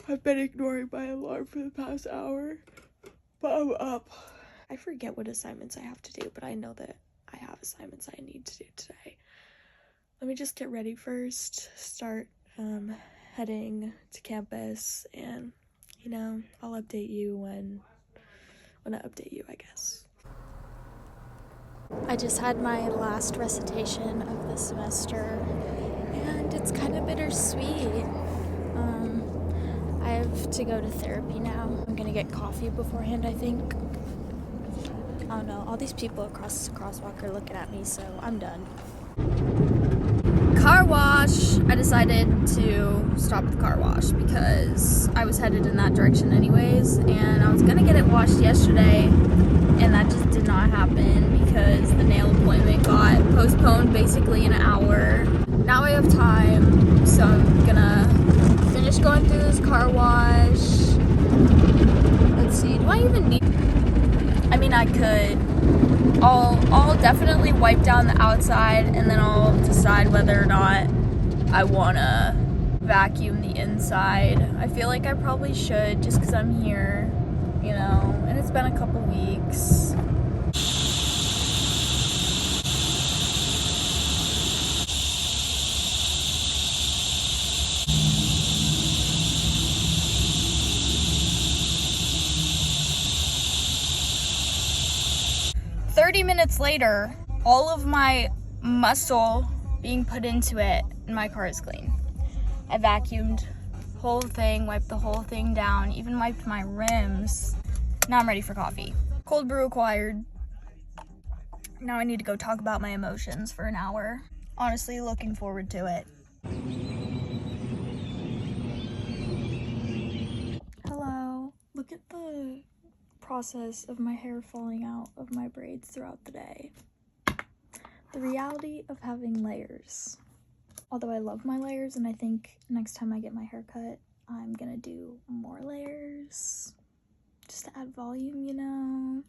I've been ignoring my alarm for the past hour, but I'm up. I forget what assignments I have to do, but I know that I have assignments I need to do today. Let me just get ready first, start heading to campus, and I'll update you when I update you, I guess. I just had my last recitation of the semester, and it's kind of bittersweet. I have to go to therapy now. I'm gonna get coffee beforehand, I think. I don't know, all these people across the crosswalk are looking at me, so I'm done. Car wash! I decided to stop at the car wash because I was headed in that direction anyways, and I was gonna get it washed yesterday, and that just did not happen because the nail appointment got postponed basically an hour. Now I have time, so I'm gonna finish going through this car wash. Let's see, do I even need... I mean, I could. I'll definitely wipe down the outside, and then I'll decide whether or not I wanna vacuum the inside. I feel like I probably should just because I'm here, and it's been a couple weeks. 30 minutes later, all of my muscle being put into it, and my car is clean. I vacuumed the whole thing, wiped the whole thing down, even wiped my rims. Now I'm ready for coffee. Cold brew acquired. Now I need to go talk about my emotions for an hour. Honestly, looking forward to it. Hello. Look at the process of my hair falling out of my braids throughout the day. The reality of having layers. Although I love my layers, and I think next time I get my hair cut, I'm gonna do more layers just to add volume,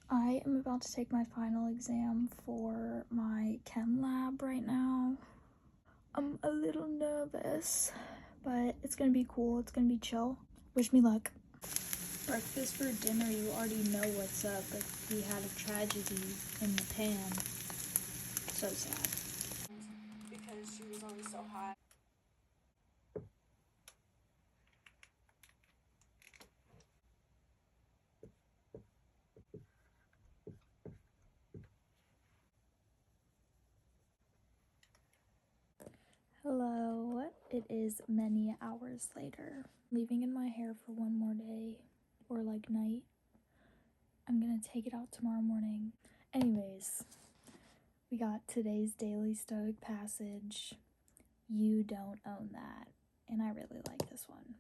I am about to take my final exam for my chem lab right now. I'm a little nervous, but it's gonna be cool. It's gonna be chill. Wish me luck. Breakfast for dinner, you already know what's up, but we had a tragedy in the pan. So sad. Because she was always so hot. Hello, it is many hours later. Leaving in my hair for one more day, or like night. I'm gonna take it out tomorrow morning. Anyways, we got today's daily Stoic passage. You don't own that. And I really like this one.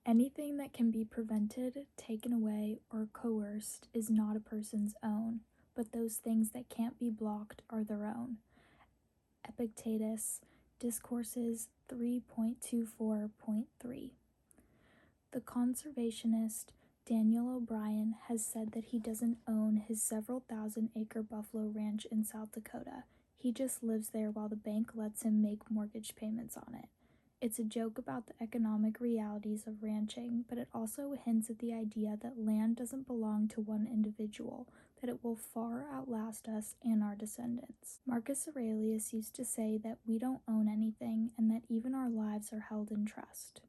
Anything that can be prevented, taken away, or coerced is not a person's own, but those things that can't be blocked are their own. Epictetus, Discourses 3.24.3. The conservationist Daniel O'Brien has said that he doesn't own his several thousand-acre buffalo ranch in South Dakota. He just lives there while the bank lets him make mortgage payments on it. It's a joke about the economic realities of ranching, but it also hints at the idea that land doesn't belong to one individual, that it will far outlast us and our descendants. Marcus Aurelius used to say that we don't own anything and that even our lives are held in trust.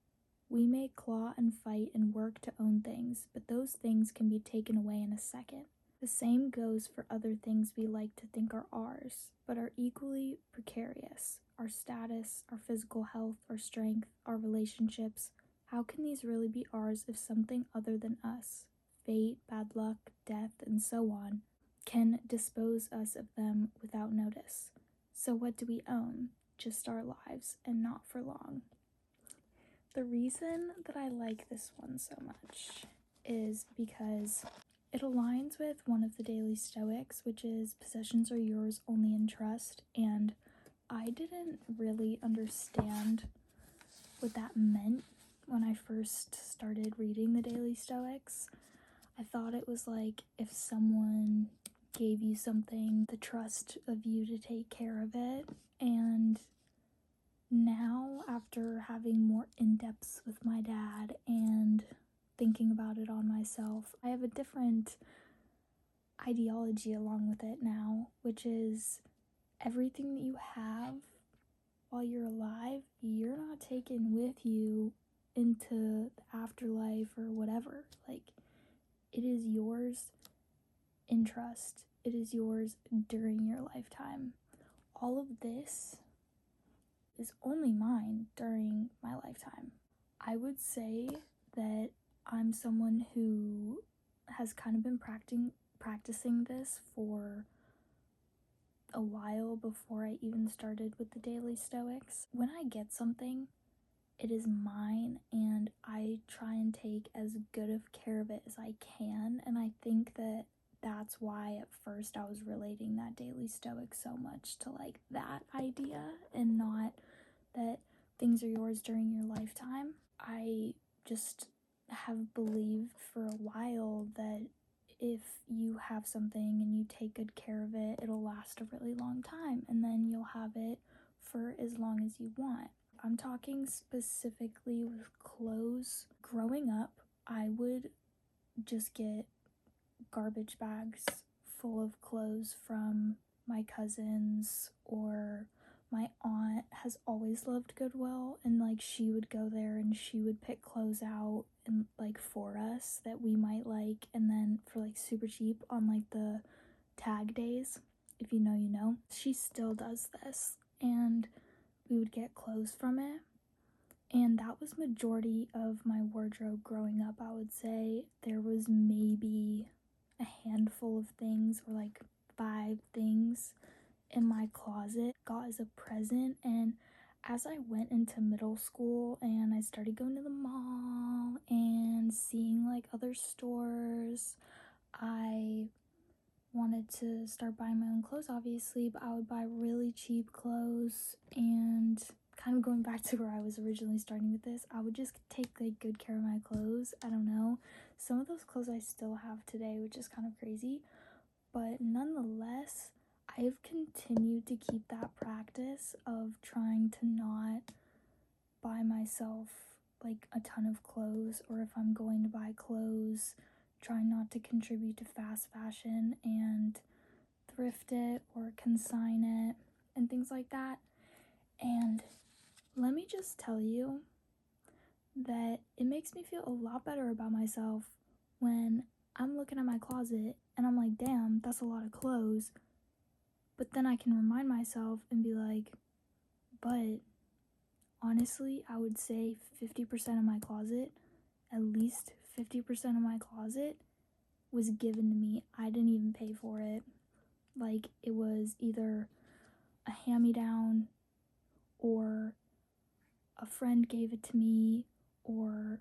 We may claw and fight and work to own things, but those things can be taken away in a second. The same goes for other things we like to think are ours, but are equally precarious. Our status, our physical health, our strength, our relationships. How can these really be ours if something other than us, fate, bad luck, death, and so on, can dispose us of them without notice? So what do we own? Just our lives, and not for long. The reason that I like this one so much is because it aligns with one of the daily Stoics, which is possessions are yours only in trust, and I didn't really understand what that meant when I first started reading the daily Stoics. I thought it was like if someone gave you something, the trust of you to take care of it, and now after remember having more in-depths with my dad and thinking about it on myself. I have a different ideology along with it now, which is everything that you have while you're alive, you're not taking with you into the afterlife or whatever. Like, it is yours in trust. It is yours during your lifetime. All of this is only mine during my lifetime. I would say that I'm someone who has kind of been practicing this for a while before I even started with the Daily Stoics. When I get something, it is mine, and I try and take as good of care of it as I can, and I think that that's why at first I was relating that Daily Stoic so much to like that idea and not that things are yours during your lifetime. I just have believed for a while that if you have something and you take good care of it, it'll last a really long time, and then you'll have it for as long as you want. I'm talking specifically with clothes. Growing up, I would just get garbage bags full of clothes from my cousins, or my aunt has always loved Goodwill, and like she would go there and she would pick clothes out and like for us that we might like, and then for like super cheap on like the tag days, if you know you know. She still does this, and we would get clothes from it, and that was majority of my wardrobe growing up. I would say there was maybe a handful of things, or like 5 things in my closet got as a present. And as I went into middle school and I started going to the mall and seeing like other stores, I wanted to start buying my own clothes, obviously, but I would buy really cheap clothes. And kind of going back to where I was originally starting with this, I would just take like good care of my clothes. I don't know, some of those clothes I still have today, which is kind of crazy, but nonetheless, I have continued to keep that practice of trying to not buy myself like a ton of clothes, or if I'm going to buy clothes, trying not to contribute to fast fashion and thrift it or consign it and things like that. And let me just tell you that it makes me feel a lot better about myself when I'm looking at my closet and I'm like, damn, that's a lot of clothes. But then I can remind myself and be like, but honestly, I would say 50% of my closet, at least 50% of my closet, was given to me. I didn't even pay for it. Like, it was either a hand-me-down, or a friend gave it to me, or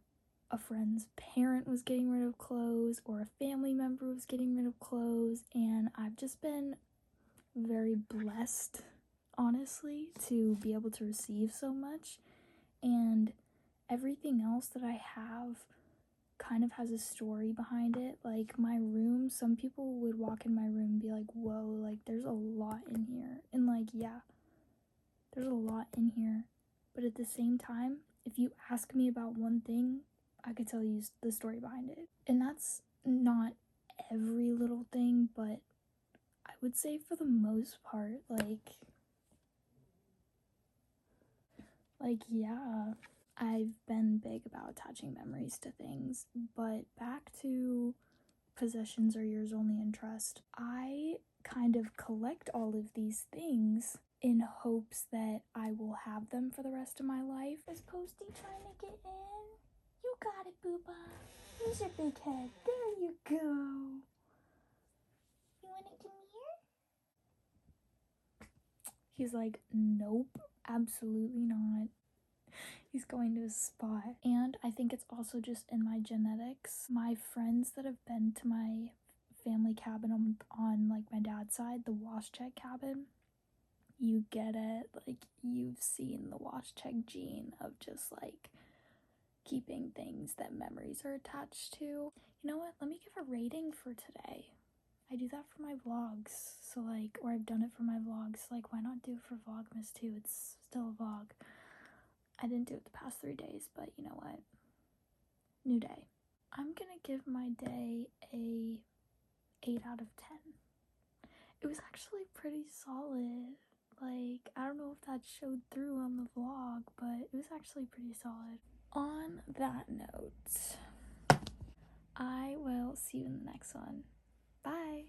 a friend's parent was getting rid of clothes, or a family member was getting rid of clothes. And I've just been very blessed, honestly, to be able to receive so much. And everything else that I have kind of has a story behind it. Like my room, some people would walk in my room and be like, whoa, like there's a lot in here. And like, yeah, there's a lot in here. But at the same time, if you ask me about one thing, I could tell you the story behind it. And that's not every little thing, but I would say for the most part, yeah, I've been big about attaching memories to things. But back to possessions are yours only in trust. I kind of collect all of these things in hopes that I will have them for the rest of my life. Is Posty trying to get in? You got it, Booba. Use your big head. There you go. You want to come here? He's like, nope, absolutely not. He's going to his spot. And I think it's also just in my genetics. My friends that have been to my family cabin on like my dad's side, the wash check cabin, you get it. Like, you've seen the wash check gene of just like keeping things that memories are attached to. You know what? Let me give a rating for today. I do that for my vlogs, so like, or I've done it for my vlogs, like why not do it for Vlogmas too? It's still a vlog. I didn't do it the past 3 days, but you know what? New day. I'm gonna give my day a 8 out of 10. It was actually pretty solid. Like, I don't know if that showed through on the vlog, but it was actually pretty solid. On that note, I will see you in the next one. Bye!